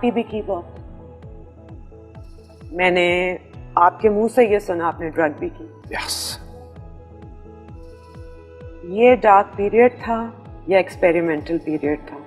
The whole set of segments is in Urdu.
پارٹی بھی کی بہت. میں نے آپ کے منہ سے یہ سنا آپ نے ڈرگ بھی کی. Yes. یہ ڈارک پیریڈ تھا یا ایکسپیریمنٹل پیریڈ تھا؟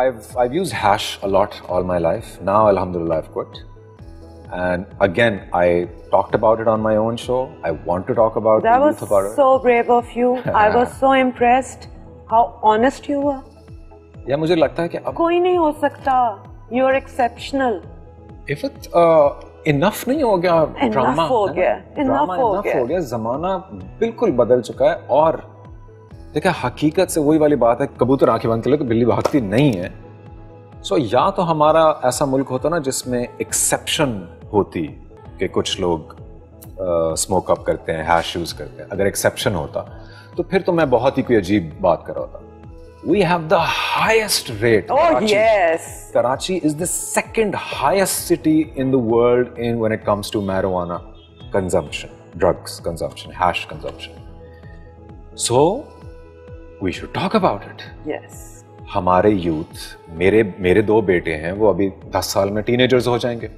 I've used hash a lot all my life. Now, alhamdulillah, I've quit. And again, I talked about it on my own show. I want to talk about That the was youth about it. so brave of you. I was so impressed. How honest you were. یا مجھے لگتا ہے کہ اب کوئی نہیں ہو سکتا. You are exceptional. if it enough نہیں ہو گیا ڈرامہ ہو گیا. enough ہو گیا. زمانہ بالکل بدل چکا ہے. اور دیکھیں حقیقت سے وہی والی بات ہے, کبوتر آنکھیں بند کر لے تو بلی بھاگتی نہیں ہے. سو یا تو ہمارا ایسا ملک ہوتا نا جس میں ایکسیپشن ہوتی کہ کچھ لوگ اسموک اپ کرتے ہیں, ہیش یوز کرتے ہیں. اگر ایکسیپشن ہوتا تو پھر تو میں بہت ہی کوئی عجیب بات کر رہا ہوتا. We have the highest rate. Oh yes. Karachi is the second highest city in the world when it comes to marijuana consumption, drugs consumption, hash consumption. So we should talk about it. Yes. ہمارے یوتھ, میرے 2 بیٹے ہیں, وہ ابھی 10 سال میں ٹین ایجرز ہو جائیں گے.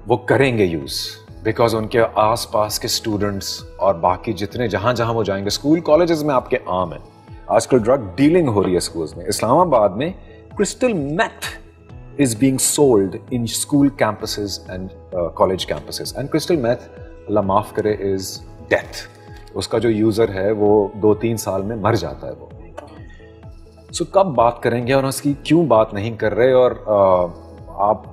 وہ کریں گے یوز بیکاز ان کے آس پاس کے اسٹوڈنٹس اور باقی جتنے جہاں وہ جائیں گے, اسکول کالجز میں آپ کے عام ہیں. آج کل ڈرگ ڈیلنگ ہو رہی ہے اسکولز میں. اسلام آباد میں crystal meth is being sold in school campuses and college campuses. And crystal meth, اللہ معاف کرے, از ڈیتھ. اس کا جو یوزر ہے وہ 2-3 سال میں مر جاتا ہے وہ. سو کب بات کریں گے اور اس کی کیوں بات نہیں کر رہے؟ اور آپ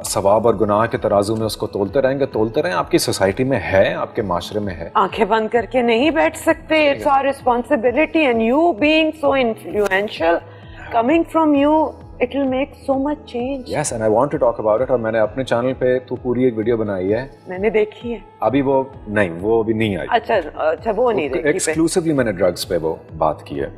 ثواب اور گناہ کے ترازو میں اس کو تولتے رہیں. آپ کی سوسائٹی میں ہے, آپ کے معاشرے میں ہے. آنکھیں بند کر کے نہیں بیٹھ سکتے. It's our responsibility and you being so influential coming from you, it will make so much change. Yes, and I want to talk about it. اور میں نے اپنے چینل پہ تو پوری ایک ویڈیو بنائی ہے. میں نے دیکھی ہے. ابھی وہ نہیں آئی. اچھا وہ نہیں دیکھی. ایکسکلوسیولی میں نے ڈرگس پہ وہ بات کی ہے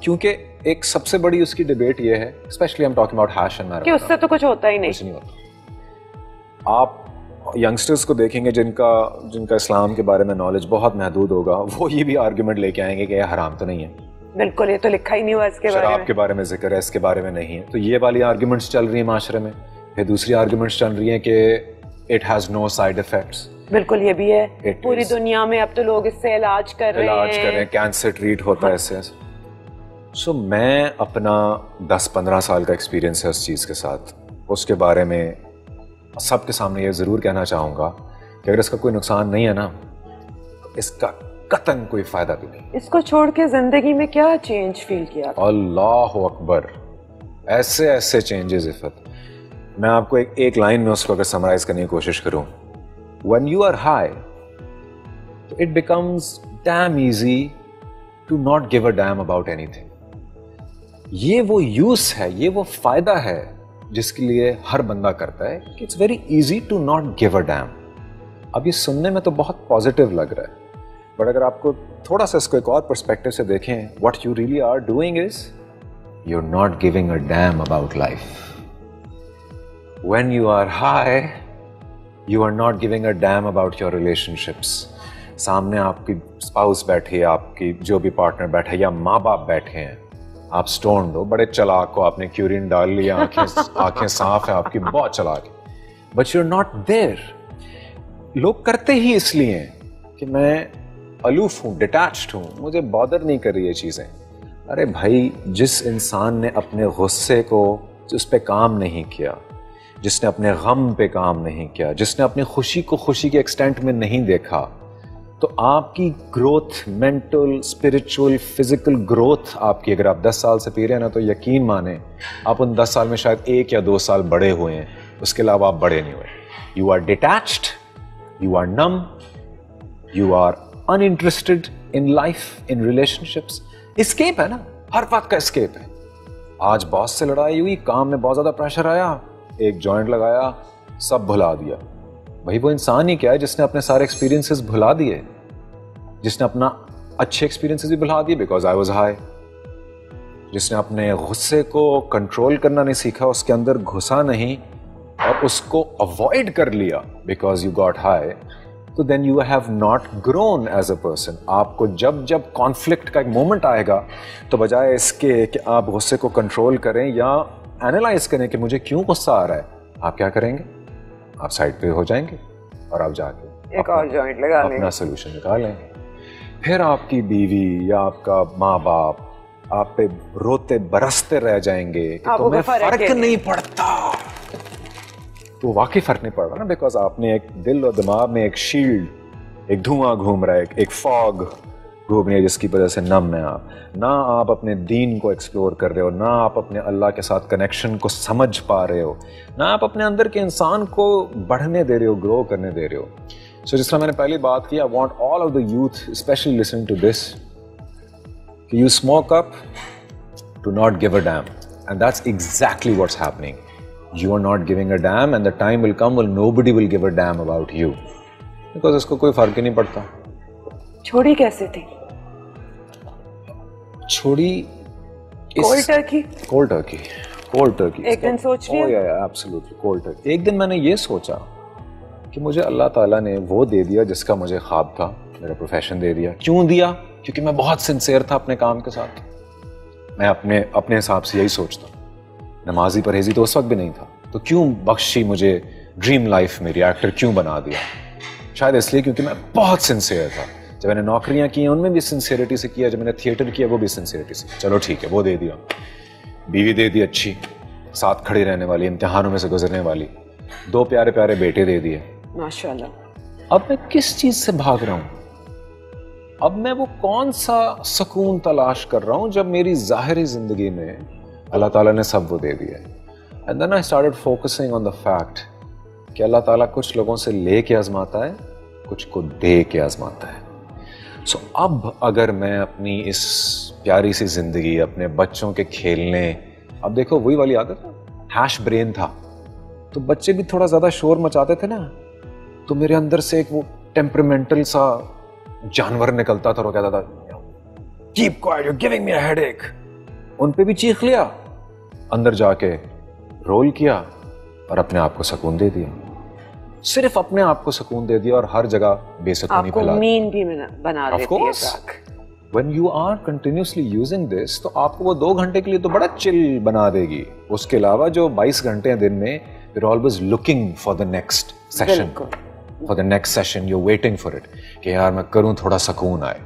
کیونکہ ایک سب سے بڑی اس کی ڈیبیٹ یہ ہے, اسپیشلی ہم ٹاکنگ اباؤٹ ہیش اینڈ کہ اس سے تو کچھ ہوتا ہی نہیں. کچھ نہیں ہوتا. آپ ینگسٹرز کو دیکھیں گے جن کا اسلام کے بارے میں نالج بہت محدود ہوگا, وہ یہ بھی آرگیومنٹ لے کے آئیں گے کہ یہ حرام تو نہیں ہے. بالکل, یہ تو لکھا ہی نہیں ہوا اس کے بارے میں. شراب کے بارے میں ذکر ہے, اس کے بارے میں نہیں ہے. تو یہ والی آرگیومنٹس چل رہی ہیں معاشرے میں. پھر دوسری آرگیومنٹس چل رہی ہیں کہ it has no side effects. بالکل, یہ بھی ہے. پوری دنیا میں اب تو لوگ اس سے علاج کر رہے ہیں, کینسر ٹریٹ ہوتا ہے اس سے. سو میں اپنا 10-15 سال کا ایکسپیرینس ہے اس چیز کے ساتھ, اس کے بارے میں سب کے سامنے یہ ضرور کہنا چاہوں گا کہ اگر اس کا کوئی نقصان نہیں ہے نا, تو اس کا قطعاً کوئی فائدہ بھی نہیں. اس کو چھوڑ کے زندگی میں کیا چینج فیل کیا؟ اللہ اکبر, ایسے چینجز. عفت, میں آپ کو ایک لائن میں اس کو اگر سمرائز کرنے کی کوشش کروں, when you are high it becomes damn easy to not give a damn about anything. یہ وہ یوز ہے, یہ وہ فائدہ ہے جس کے لیے ہر بندہ کرتا ہے کہ it's very easy to not give a damn. اب یہ سننے میں تو بہت پازیٹیو لگ رہا ہے, بٹ اگر آپ کو تھوڑا سا اس کو ایک اور پرسپیکٹو سے دیکھیں, what you really are doing is you are not giving a damn about life. When you are high you are not giving a damn about your relationships. سامنے آپ کی اسپاؤس بیٹھی ہے, آپ کی جو بھی پارٹنر بیٹھا ہے, یا ماں باپ بیٹھے ہیں, آپ سٹونڈ ہو, بڑے چلاک ہو, آپ نے کیورین ڈال لیا, آنکھیں صاف ہیں آپ کی, بہت چلاک ہے, but you are not there. لوگ کرتے ہی اس لیے کہ میں الوف ہوں, ڈیٹیچڈ ہوں, مجھے بادر نہیں کر رہی یہ چیزیں. ارے بھائی, جس انسان نے اپنے غصے کو, جس پہ کام نہیں کیا, جس نے اپنے غم پہ کام نہیں کیا, جس نے اپنی خوشی کو خوشی کے ایکسٹینٹ میں نہیں دیکھا, تو آپ کی growth, mental, spiritual, physical growth آپ کی, اگر آپ 10 سال سے پی رہے ہیں نا, تو یقین مانیں آپ ان 10 سال میں شاید 1 یا 2 سال بڑے ہوئے ہیں, اس کے علاوہ آپ بڑے نہیں ہوئے. You are detached, you are numb, you are interested in life, in relationships. Escape ہے نا, ہر بات کا اسکیپ ہے. آج باس سے لڑائی ہوئی, کام میں بہت زیادہ پریشر آیا, ایک جوائنٹ لگایا, سب بھلا دیا. بھائی وہ انسان ہی کیا ہے جس نے اپنے سارے ایکسپیرینسز بھلا دیے, جس نے اپنا اچھے ایکسپیرینسز بھی بھلا دیے بیکاز آئی واز ہائی, جس نے اپنے غصے کو کنٹرول کرنا نہیں سیکھا, اس کے اندر گھسا نہیں اور اس کو اوائڈ کر لیا بیکاز یو گاٹ ہائی, تو then you have not grown as a person. آپ کو جب کانفلکٹ کا ایک مومنٹ آئے گا تو بجائے اس کے کہ آپ غصے کو کنٹرول کریں یا اینالائز کریں کہ مجھے کیوں غصہ آ رہا ہے, آپ کیا کریں گے, آپ سائڈ پہ ہو جائیں گے اور آپ جا کے ایک اور جوائنٹ لگا لیں, اپنا سولوشن نکالیں گے. پھر آپ کی بیوی یا آپ کا ماں باپ آپ پہ روتے برستے رہ جائیں گے کہ تمہیں فرق نہیں پڑتا. تو واقعی فرق نہیں پڑ رہا نا, بیکاز آپ نے ایک دل اور دماغ میں ایک شیلڈ, ایک دھواں گھوم رہا ہے, ایک فاگ گھوم رہی ہے جس کی وجہ سے نم ہے آپ. نہ آپ اپنے دین کو ایکسپلور کر رہے ہو, نہ آپ اپنے اللہ کے ساتھ کنیکشن کو سمجھ پا رہے ہو, نہ آپ اپنے اندر کے انسان کو بڑھنے دے رہے ہو, گرو کرنے دے رہے ہو. سو جس طرح میں نے پہلی بات کی, I want all of the youth especially listening to this, کہ you smoke up to not give a damn, and that's exactly what's happening. You are not giving a damn and the time will come when nobody will give a damn about you. Because اس کو کوئی فرق ہی نہیں پڑتا. چھوڑی کیسے تھی؟ چھوڑی کولڈ ٹرکی. ایک دن سوچ لیا؟ Absolutely cold turkey. ایک دن میں نے یہ سوچا کہ مجھے اللہ تعالیٰ نے وہ دے دیا جس کا مجھے خواب تھا, میرا پروفیشن دے دیا. کیوں دیا؟ کیونکہ میں بہت سنسیئر تھا اپنے کام کے ساتھ. میں اپنے حساب سے یہی سوچتا. نمازی پرہیزی تو اس وقت بھی نہیں تھا, تو کیوں بخشی مجھے ڈریم لائف میری, ایکٹر کیوں بنا دیا؟ شاید اس لیے کیونکہ میں بہت سنسیئر تھا. جب میں نے نوکریاں کی ان میں بھی سنسیئرٹی سے کیا, جب میں نے تھیٹر کیا وہ بھی سنسیئرٹی سے. چلو ٹھیک ہے, وہ دے دیا. بیوی دے دی اچھی, ساتھ کھڑی رہنے والی, امتحانوں میں سے گزرنے والی, 2 پیارے پیارے بیٹے دے دیے, ماشاءاللہ. اب میں کس چیز سے بھاگ رہا ہوں؟ اب میں وہ کون سا سکون تلاش کر رہا ہوں جب میری ظاہری زندگی میں اللہ تعالیٰ نے سب وہ دے دیا. And then I started focusing on the fact کہ اللہ تعالیٰ کچھ لوگوں سے لے کے آزماتا ہے, کچھ کو دے کے آزماتا ہے. سو اب اگر میں اپنی اس پیاری سی زندگی, اپنے بچوں کے کھیلنے, اب دیکھو وہی والی عادت, ہیش برین تھا تو بچے بھی تھوڑا زیادہ شور مچاتے تھے نا, تو میرے اندر سے ایک وہ ٹیمپرمنٹل سا جانور نکلتا تھا اور وہ کہتا تھا keep quiet, you giving me a headache. ان پہ بھی چیخ لیا, اندر جا کے رول کیا اور اپنے آپ کو سکون دے دیا. صرف اپنے آپ کو سکون دے دیا اور ہر جگہ بے سکونی پھیلا دی. آپ کو مین بھی بنا دیتی ہے drug. when you are continuously using this تو آپ کو وہ 2 گھنٹے کے لیے تو بڑا چل بنا دے گی. اس کے علاوہ جو 22 گھنٹے ہیں دن میں, you're always looking for the next session, for the next session, you're waiting for it کہ یار میں کروں تھوڑا سکون آئے.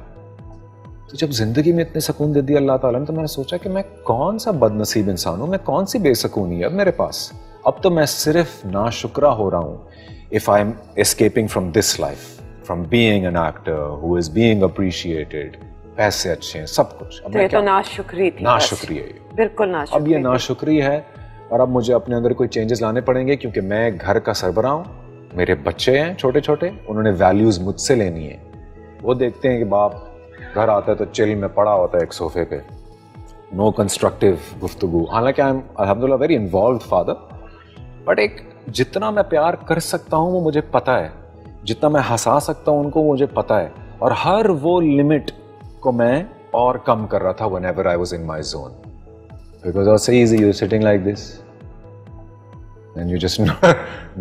تو جب زندگی میں اتنے سکون دے دیا اللہ تعالیٰ نے, تو میں نے سوچا کہ میں کون سا بد نصیب انسان ہوں, میں کون سی بے سکونی ہے اب میرے پاس. اب تو میں صرف ناشکرہ ہو رہا ہوں if I'm escaping from this life, from being an actor who is being appreciated, پیسے اچھے ہیں, سب کچھ. اب یہ تو ناشکری تھی, ناشکری ہے, بالکل ناشکری. اب یہ ناشکری ہے اور اب مجھے اپنے اندر کوئی چینجز لانے پڑیں گے کیونکہ میں گھر کا سربراہ ہوں, میرے بچے ہیں چھوٹے چھوٹے, انہوں نے ویلیوز مجھ سے لینی ہے. وہ دیکھتے ہیں کہ باپ گھر آتا ہے تو چل میں پڑا ہوتا ہے ایک صوفے پہ, نو کنسٹرکٹیو گفتگو. حالانکہ آئی ایم الحمدللہ ویری انوالوڈ فادر, بٹ ایک جتنا میں پیار کر سکتا ہوں وہ مجھے پتہ ہے, جتنا میں ہنسا سکتا ہوں ان کو مجھے پتہ ہے, اور ہر وہ لمٹ کو میں اور کم کر رہا تھا whenever I was in my zone. Because it was so easy, you're sitting like this and you're just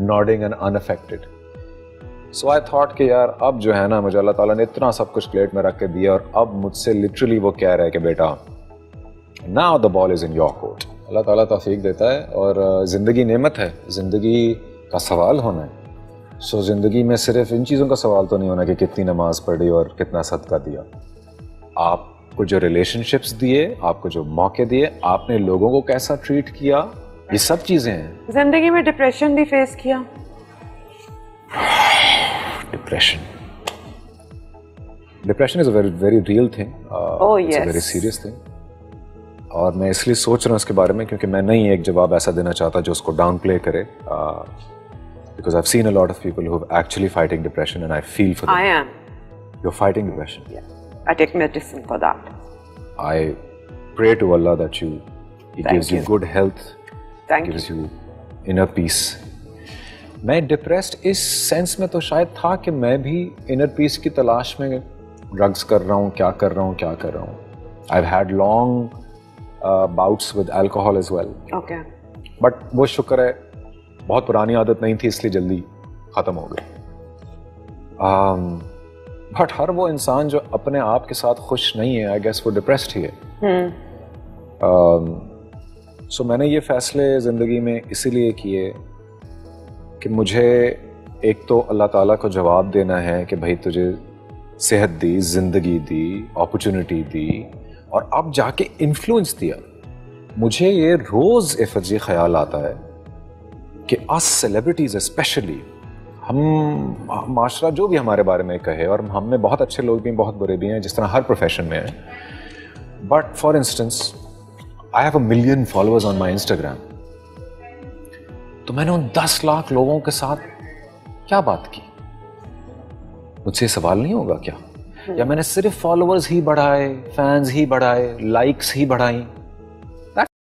nodding and unaffected. So I thought کہ یار اب جو ہے نا, مجھے اللہ تعالیٰ نے اتنا سب کچھ پلیٹ میں رکھ کے دیا اور اب مجھ سے لٹرلی وہ کہہ رہا ہے کہ بیٹا now the ball is in your court. اللہ تعالیٰ توفیق دیتا ہے اور زندگی نعمت ہے, زندگی کا سوال ہونا ہے. سو زندگی میں صرف ان چیزوں کا سوال تو نہیں ہونا کہ کتنی نماز پڑھی اور کتنا صدقہ دیا. آپ کو جو ریلیشن شپس دیے, آپ کو جو موقع دیے, آپ نے لوگوں کو کیسا ٹریٹ کیا, یہ سب چیزیں ہیں. زندگی میں ڈپریشن بھی فیس کیا؟ Depression is a very real thing, it's a very serious thing. اور میں اس لیے سوچ رہا ہوں اس کے بارے میں کیونکہ میں نہیں ایک جواب ایسا دینا چاہتا جو اس کو ڈاؤن پلے کرے, because I've seen a lot of people who are actually fighting depression and I feel for them. I am. You're fighting depression? Yeah. I take medicine for that. I pray to Allah that He gives you good health, gives you inner peace. میں ڈپریسڈ اس سینس میں تو شاید تھا کہ میں بھی انر پیس کی تلاش میں ڈرگس کر رہا ہوں, کیا کر رہا ہوں. I've had long bouts with alcohol as well. Okay. But وہ شکر ہے بہت پرانی عادت نہیں تھی اس لیے جلدی ختم ہو گئی. بٹ ہر وہ انسان جو اپنے آپ کے ساتھ خوش نہیں ہے آئی گیس وہ ڈپریسڈ ہی ہے. سو میں نے یہ فیصلے زندگی میں اسی لیے کیے کہ مجھے ایک تو اللہ تعالیٰ کو جواب دینا ہے کہ بھائی تجھے صحت دی, زندگی دی, اپرچونٹی دی, اور اب جا کے انفلوئنس دیا. مجھے یہ روز افجی خیال آتا ہے کہ اس سیلیبریٹیز اسپیشلی, ہم معاشرہ جو بھی ہمارے بارے میں کہے, اور ہم میں بہت اچھے لوگ بھی ہیں, بہت برے بھی ہیں, جس طرح ہر پروفیشن میں ہیں, but for instance I have 1 million followers on my Instagram. تو میں نے ان 10 لاکھ لوگوں کے ساتھ کیا بات کی؟ مجھ سے سوال نہیں ہوگا کیا؟ یا میں نے صرف فالوورز ہی بڑھائے, فینز ہی بڑھائے, لائکس ہی بڑھائیں,